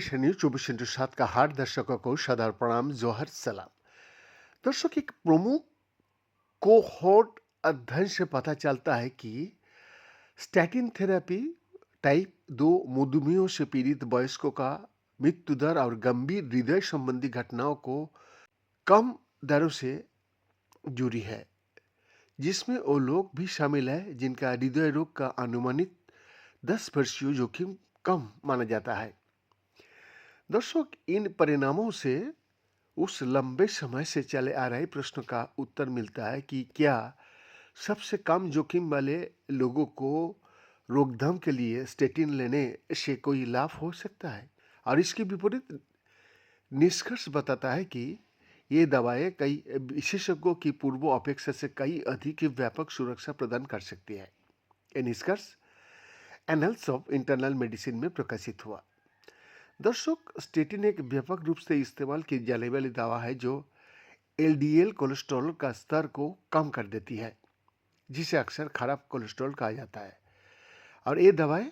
विश्व न्यूज 24/7 का हार्ट दर्शकों को सदार प्रणाम जोहर सलाम। दर्शक, एक प्रमुख कोहोर्ट अध्ययन से पता चलता है कि स्टैटिन थेरेपी टाइप 2 मधुमेह से पीड़ित वयस्कों का मृत्यु दर और गंभीर हृदय संबंधी घटनाओं को कम दरों से जुड़ी है, जिसमें वो लोग भी शामिल है जिनका हृदय रोग का अनुमानित 10 वर्षीय जोखिम कम माना जाता है। दर्शक, इन परिणामों से उस लंबे समय से चले आ रहे प्रश्न का उत्तर मिलता है कि क्या सबसे कम जोखिम वाले लोगों को रोकथाम के लिए स्टेटिन लेने से कोई लाभ हो सकता है। और इसके विपरीत निष्कर्ष बताता है कि ये दवाएं कई विशेषज्ञों की पूर्व अपेक्षा से कई अधिक व्यापक सुरक्षा प्रदान कर सकती है। ये निष्कर्ष एनल्स ऑफ इंटरनल मेडिसिन में प्रकाशित हुआ। दर्शक, स्टेटिन एक व्यापक रूप से इस्तेमाल की जाने वाली दवा है जो एलडीएल कोलेस्ट्रॉल का स्तर को कम कर देती है, जिसे अक्सर खराब कोलेस्ट्रॉल कहा जाता है। और ये दवाएं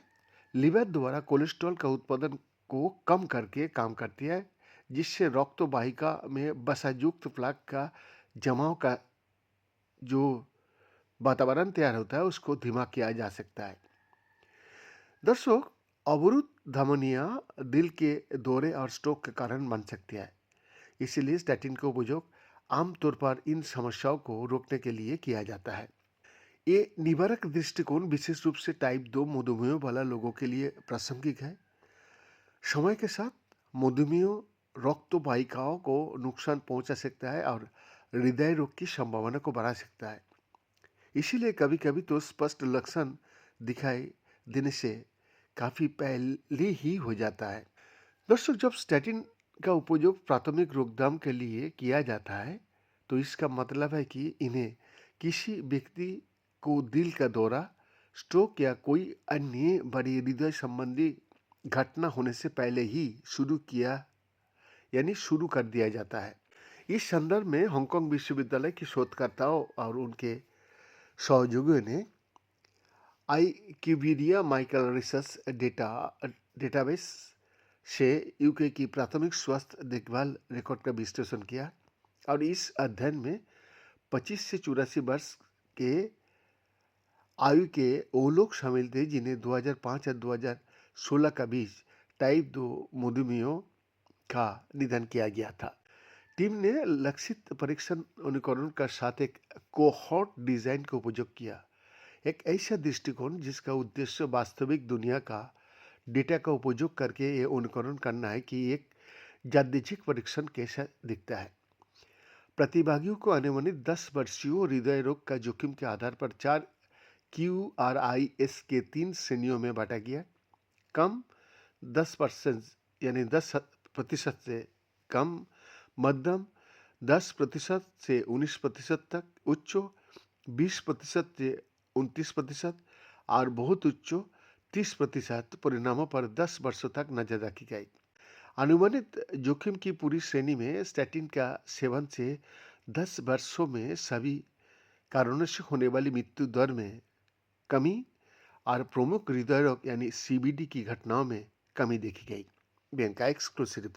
लिवर द्वारा कोलेस्ट्रॉल का उत्पादन को कम करके काम करती है, जिससे रक्त वाहिका में वसायुक्त प्लाक का जमाव का जो वातावरण तैयार होता है उसको धीमा किया जा सकता है। दर्शक, अवरुद्ध धमनियां दिल के दौरे और स्ट्रोक के कारण बन सकती है, इसीलिए स्टैटिन का उपयोग आमतौर पर इन समस्याओं को रोकने के लिए किया जाता है। ये निवारक दृष्टिकोण विशेष रूप से टाइप 2 मधुमेह वाला लोगों के लिए प्रासंगिक है। समय के साथ मधुमेह रक्त वाहिकाओं को नुकसान पहुंचा सकता है और हृदय रोग की संभावना को बढ़ा सकता है। इसीलिए कभी कभी तो स्पष्ट लक्षण दिखाई देने से काफी पहले ही हो जाता है। दर्शक, जब स्टैटिन का उपयोग प्राथमिक रोकथाम के लिए किया जाता है तो इसका मतलब है कि इन्हें किसी व्यक्ति को दिल का दौरा, स्ट्रोक या कोई अन्य बड़ी हृदय संबंधी घटना होने से पहले ही शुरू कर दिया जाता है। इस संदर्भ में हांगकांग विश्वविद्यालय के शोधकर्ताओं और उनके सहयोगियों ने आईक्यूविडिया माइकल रिसर्च डेटाबेस से यूके की प्राथमिक स्वास्थ्य देखभाल रिकॉर्ड का विश्लेषण किया। और इस अध्ययन में 25 से 84 वर्ष के आयु के वो लोग शामिल थे जिन्हें 2005 और 2016 का बीच टाइप 2 मधुमेह का निदान किया गया था। टीम ने लक्षित परीक्षण अनुकरण का साथ एक कोहॉर्ट डिजाइन का उपयोग किया, एक ऐसा दृष्टिकोण जिसका उद्देश्य वास्तविक दुनिया का डेटा का उपयोग करके ये अनुकरण करना है कि एक यादृच्छिक परीक्षण कैसा दिखता है। प्रतिभागियों को अनुमानित 10 वर्षीय हृदय रोग का जोखिम के आधार पर 4 QRIS के 3 श्रेणियों में बांटा गया। कम 10% यानी 10% से कम, मध्यम 10% से 19% तक, उच्च 20% से 29% और बहुत उच्च 30% परिणामों पर 10 वर्षों तक नजर रखी गई। अनुमानित जोखिम की पूरी श्रेणी में स्टैटिन का सेवन से 10 वर्षों में सभी कारणों से होने वाली मृत्यु दर में कमी और प्रमुख हृदय रोग यानी CVD की घटनाओं में कमी देखी गई। बैंक का एक्सक्लूसिव रिपोर्ट।